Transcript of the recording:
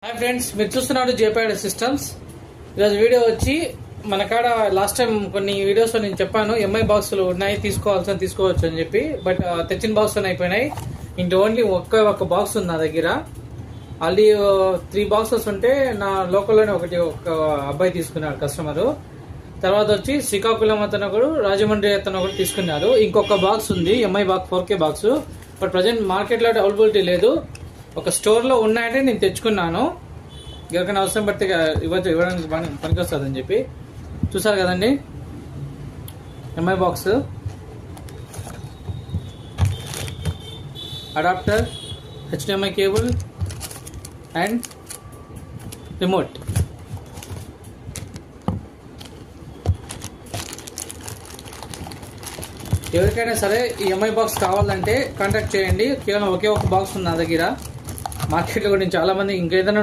Hi friends, మీరు చూస్తున్నారు జేపీఐ systems. ఈరోజు వీడియో వచ్చి మన కాడ లాస్ట్ టైం కొన్ని వీడియోస్లో నేను చెప్పాను ఎంఐ బాక్సులు ఉన్నాయి తీసుకోవచ్చు అని చెప్పి. బట్ తెచ్చిన బాక్స్ అయిపోయినాయి. ఇంక ఓన్లీ ఒక్క బాక్స్ ఉంది నా దగ్గర. ఆల్రెడీ 3 బాక్సెస్ ఉంటే నా లోకల్లోనే ఒక అబ్బాయి తీసుకున్నాడు కస్టమరు. తర్వాత వచ్చి శ్రీకాకుళం అతను ఒకడు, రాజమండ్రి అతను ఒకటి తీసుకున్నారు. ఇంకొక బాక్స్ ఉంది MI box 4K box. But present మార్కెట్లో అవైలబిలిటీ లేదు. ఒక స్టోర్లో ఉన్నాయంటే నేను తెచ్చుకున్నాను. ఎవరికైనా అవసరం పడితే ఇవ్వడానికి పనికి వస్తుందని చెప్పి. చూసారు కదండి MI box, adapter, HDMI cable and remote. ఎవరికైనా సరే ఈ ఎంఐ బాక్స్ కావాలంటే కాంటాక్ట్ చేయండి. కేవలం ఒకే ఒక బాక్స్ ఉంది నా దగ్గర. మార్కెట్లో కూడా చాలా మంది ఇంకేదైనా